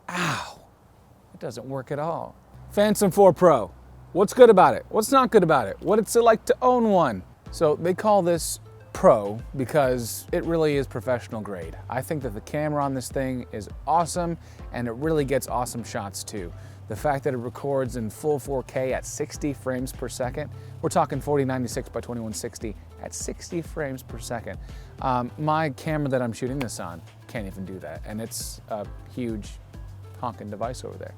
Ow, it doesn't work at all. Phantom 4 Pro, what's good about it? What's not good about it? What's it like to own one? So they call this Pro because it really is professional grade. I think that the camera on this thing is awesome, and it really gets awesome shots too. The fact that it records in full 4K at 60 frames per second, we're talking 4096 by 2160 at 60 frames per second. My camera that I'm shooting this on can't even do that, and it's a huge honking device over there.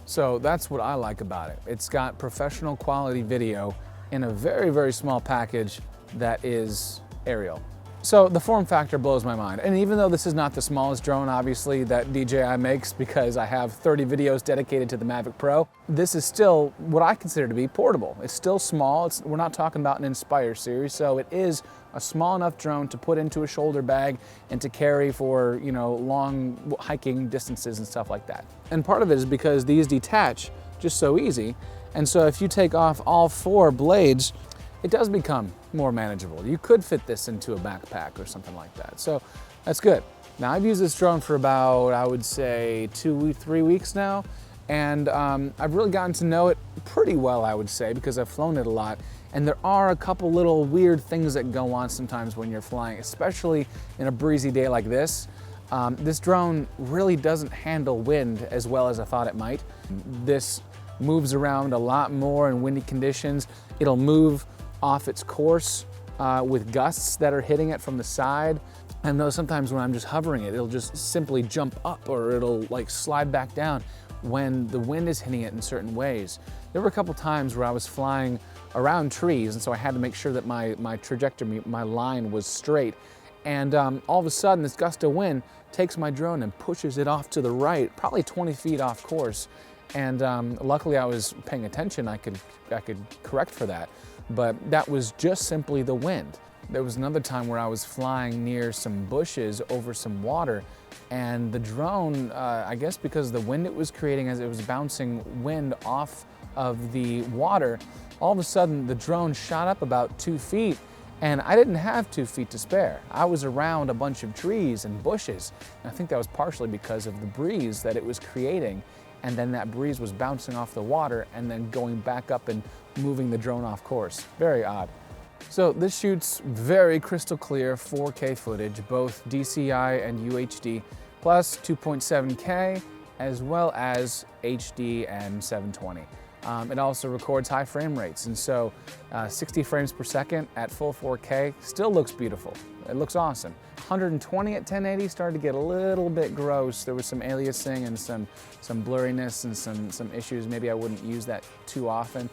So that's what I like about it. It's got professional quality video in a very, very small package that is aerial. So the form factor blows my mind. And even though this is not the smallest drone, obviously, that DJI makes, because I have 30 videos dedicated to the Mavic Pro, this is still what I consider to be portable. It's still small. We're not talking about an Inspire series, so it is a small enough drone to put into a shoulder bag and to carry for, you know, long hiking distances and stuff like that. And part of it is because these detach just so easy. And so if you take off all 4 blades, it does become more manageable. You could fit this into a backpack or something like that. So that's good. Now I've used this drone for about, I would say 2-3 weeks now. And I've really gotten to know it pretty well, I would say, because I've flown it a lot. And there are a couple little weird things that go on sometimes when you're flying, especially in a breezy day like this. This drone really doesn't handle wind as well as I thought it might. This moves around a lot more in windy conditions. It'll move off its course with gusts that are hitting it from the side. I know sometimes when I'm just hovering it, it'll just simply jump up, or it'll like slide back down when the wind is hitting it in certain ways. There were a couple times where I was flying around trees, and so I had to make sure that my trajectory, my line was straight. And all of a sudden, this gust of wind takes my drone and pushes it off to the right, probably 20 feet off course. And luckily I was paying attention. I could correct for that. But that was just simply the wind. There was another time where I was flying near some bushes over some water, and the drone, I guess because of the wind it was creating as it was bouncing wind off of the water, all of a sudden the drone shot up about 2 feet, and I didn't have 2 feet to spare. I was around a bunch of trees and bushes, and I think that was partially because of the breeze that it was creating, and then that breeze was bouncing off the water and then going back up and moving the drone off course. Very odd. So this shoots very crystal clear 4K footage, both DCI and UHD, plus 2.7K, as well as HD and 720. It also records high frame rates, and so 60 frames per second at full 4K still looks beautiful. It looks awesome. 120 at 1080 started to get a little bit gross. There was some aliasing and some blurriness and some issues. Maybe I wouldn't use that too often,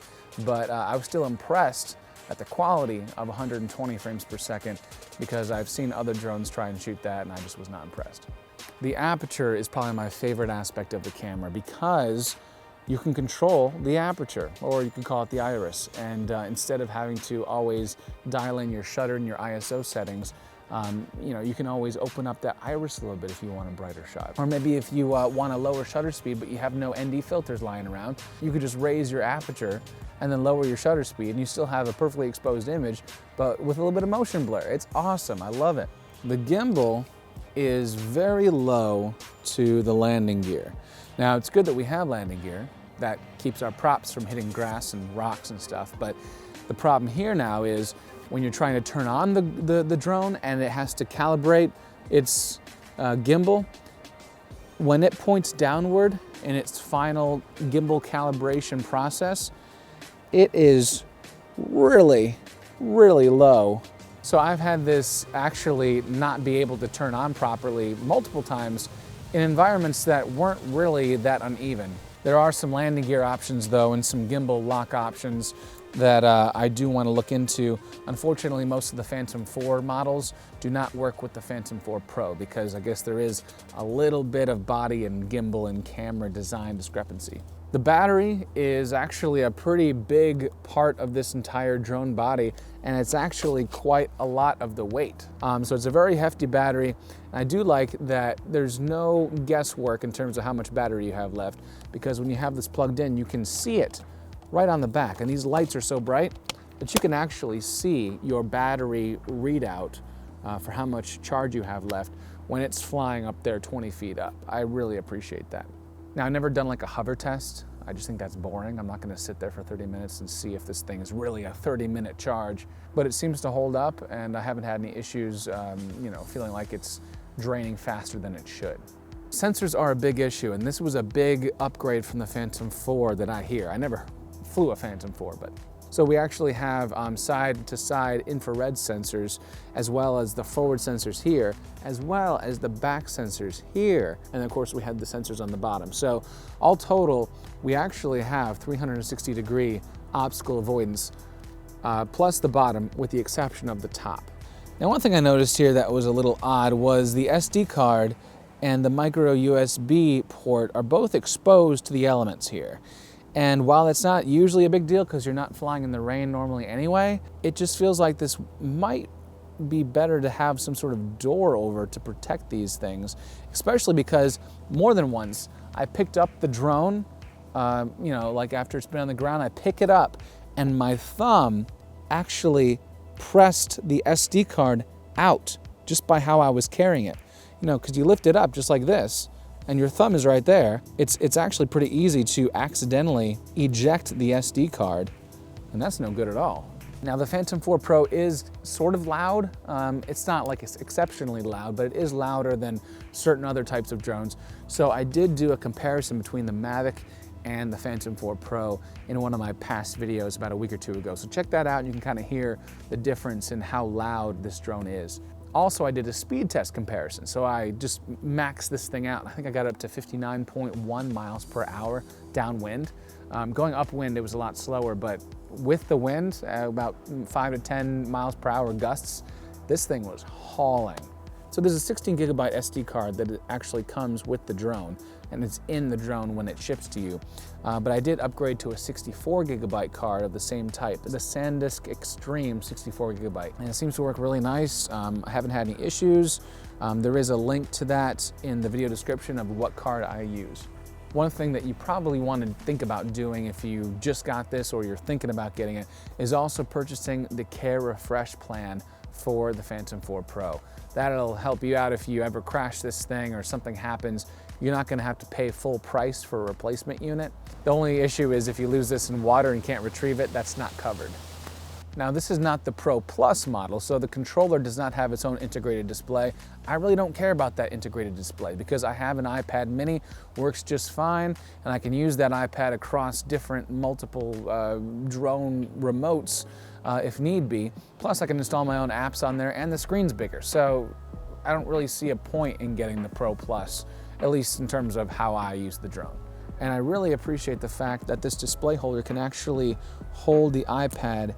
but I was still impressed at the quality of 120 frames per second, because I've seen other drones try and shoot that and I just was not impressed. The aperture is probably my favorite aspect of the camera, because you can control the aperture, or you can call it the iris, and instead of having to always dial in your shutter and your ISO settings, you can always open up that iris a little bit if you want a brighter shot. Or maybe if you want a lower shutter speed but you have no ND filters lying around, you could just raise your aperture and then lower your shutter speed, and you still have a perfectly exposed image, but with a little bit of motion blur. It's awesome, I love it. The gimbal is very low to the landing gear. Now, it's good that we have landing gear. That keeps our props from hitting grass and rocks and stuff, but the problem here now is when you're trying to turn on the drone and it has to calibrate its gimbal, when it points downward in its final gimbal calibration process, it is really, really low. So I've had this actually not be able to turn on properly multiple times in environments that weren't really that uneven. There are some landing gear options though, and some gimbal lock options that I do want to look into. Unfortunately, most of the Phantom 4 models do not work with the Phantom 4 Pro, because I guess there is a little bit of body and gimbal and camera design discrepancy. The battery is actually a pretty big part of this entire drone body, and it's actually quite a lot of the weight. So it's a very hefty battery. And I do like that there's no guesswork in terms of how much battery you have left, because when you have this plugged in, you can see it right on the back. And these lights are so bright that you can actually see your battery readout for how much charge you have left, when it's flying up there 20 feet up. I really appreciate that. Now, I've never done like a hover test. I just think that's boring. I'm not gonna sit there for 30 minutes and see if this thing is really a 30-minute charge, but it seems to hold up, and I haven't had any issues, feeling like it's draining faster than it should. Sensors are a big issue, and this was a big upgrade from the Phantom 4 that I hear. I never flew a Phantom 4, but. So we actually have side-to-side infrared sensors, as well as the forward sensors here, as well as the back sensors here. And of course we had the sensors on the bottom. So all total, we actually have 360-degree obstacle avoidance, plus the bottom, with the exception of the top. Now, one thing I noticed here that was a little odd was the SD card and the micro USB port are both exposed to the elements here. And while it's not usually a big deal because you're not flying in the rain normally anyway, it just feels like this might be better to have some sort of door over to protect these things, especially because more than once I picked up the drone, like after it's been on the ground, I pick it up and my thumb actually pressed the SD card out just by how I was carrying it. Because you lift it up just like this, and your thumb is right there. It's actually pretty easy to accidentally eject the SD card, and that's no good at all. Now, the Phantom 4 Pro is sort of loud. It's not like it's exceptionally loud, but it is louder than certain other types of drones. So I did do a comparison between the Mavic and the Phantom 4 Pro in one of my past videos about a week or two ago. So check that out, and you can kind of hear the difference in how loud this drone is. Also, I did a speed test comparison. So I just maxed this thing out. I think I got up to 59.1 miles per hour downwind. Going upwind, it was a lot slower, but with the wind, about 5 to 10 miles per hour gusts, this thing was hauling. So there's a 16 gigabyte SD card that actually comes with the drone, and it's in the drone when it ships to you. But I did upgrade to a 64 gigabyte card of the same type, the SanDisk Extreme 64 gigabyte. And it seems to work really nice. I haven't had any issues. There is a link to that in the video description of what card I use. One thing that you probably want to think about doing if you just got this or you're thinking about getting it is also purchasing the Care Refresh plan for the Phantom 4 Pro. That'll help you out if you ever crash this thing or something happens. You're not going to have to pay full price for a replacement unit. The only issue is if you lose this in water and can't retrieve it, that's not covered. Now, this is not the Pro Plus model, so the controller does not have its own integrated display. I really don't care about that integrated display because I have an iPad mini, works just fine, and I can use that iPad across different multiple drone remotes if need be. Plus, I can install my own apps on there, and the screen's bigger, so I don't really see a point in getting the Pro Plus, at least in terms of how I use the drone. And I really appreciate the fact that this display holder can actually hold the iPad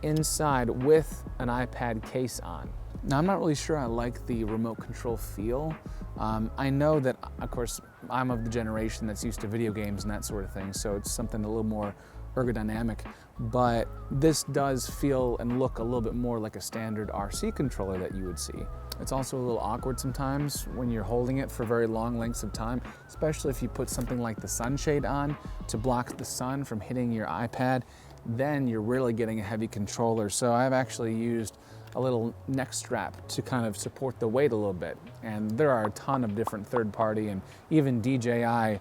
inside with an iPad case on. Now, I'm not really sure I like the remote control feel. I know that, of course, I'm of the generation that's used to video games and that sort of thing, so it's something a little more ergodynamic, but this does feel and look a little bit more like a standard RC controller that you would see. It's also a little awkward sometimes when you're holding it for very long lengths of time, especially if you put something like the sunshade on to block the sun from hitting your iPad. Then you're really getting a heavy controller. So I've actually used a little neck strap to kind of support the weight a little bit. And there are a ton of different third-party and even DJI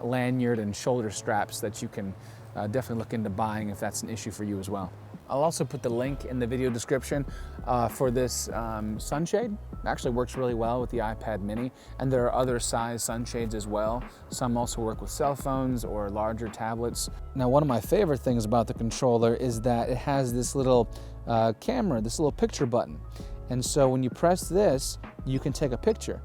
lanyard and shoulder straps that you can definitely look into buying if that's an issue for you as well. I'll also put the link in the video description for this sunshade. It actually works really well with the iPad mini, and there are other size sunshades as well. Some also work with cell phones or larger tablets. Now, one of my favorite things about the controller is that it has this little camera, this little picture button. And so when you press this, you can take a picture.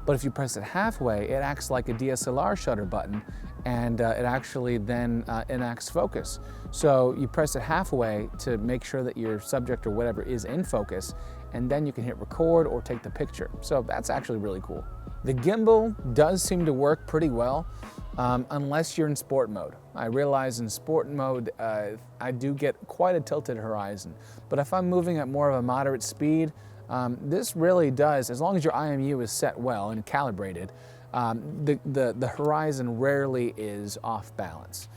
But if you press it halfway, it acts like a DSLR shutter button, and it actually then enacts focus. So you press it halfway to make sure that your subject or whatever is in focus, and then you can hit record or take the picture. So that's actually really cool. The gimbal does seem to work pretty well, unless you're in sport mode. I realize in sport mode, I do get quite a tilted horizon, but if I'm moving at more of a moderate speed, this really does, as long as your IMU is set well and calibrated, the horizon rarely is off balance.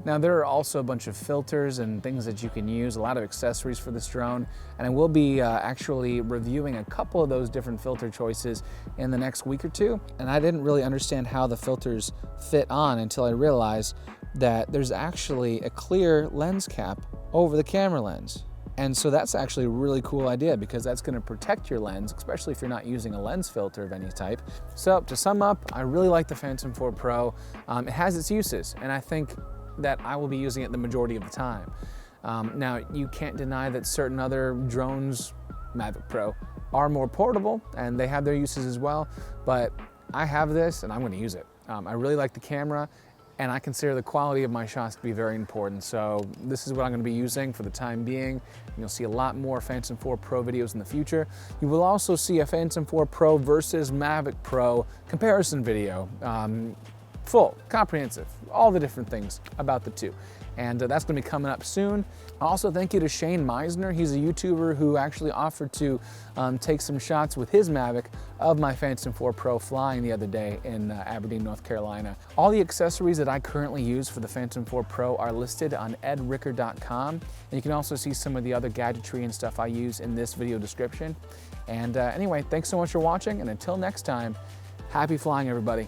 Now there are also a bunch of filters and things that you can use, a lot of accessories for this drone, and I will be actually reviewing a couple of those different filter choices in the next week or two. And I didn't really understand how the filters fit on until I realized that there's actually a clear lens cap over the camera lens. And so that's actually a really cool idea because that's going to protect your lens, especially if you're not using a lens filter of any type. So to sum up, I really like the Phantom 4 Pro. It has its uses, and I think that I will be using it the majority of the time. Now, you can't deny that certain other drones, Mavic Pro, are more portable, and they have their uses as well, but I have this, and I'm going to use it. I really like the camera, and I consider the quality of my shots to be very important. So this is what I'm going to be using for the time being. You'll see a lot more Phantom 4 Pro videos in the future. You will also see a Phantom 4 Pro versus Mavic Pro comparison video. Full, comprehensive, all the different things about the two. And that's going to be coming up soon. Also, thank you to Shane Meisner. He's a YouTuber who actually offered to take some shots with his Mavic of my Phantom 4 Pro flying the other day in Aberdeen, North Carolina. All the accessories that I currently use for the Phantom 4 Pro are listed on edricker.com. And you can also see some of the other gadgetry and stuff I use in this video description. And anyway, thanks so much for watching. And until next time, happy flying, everybody.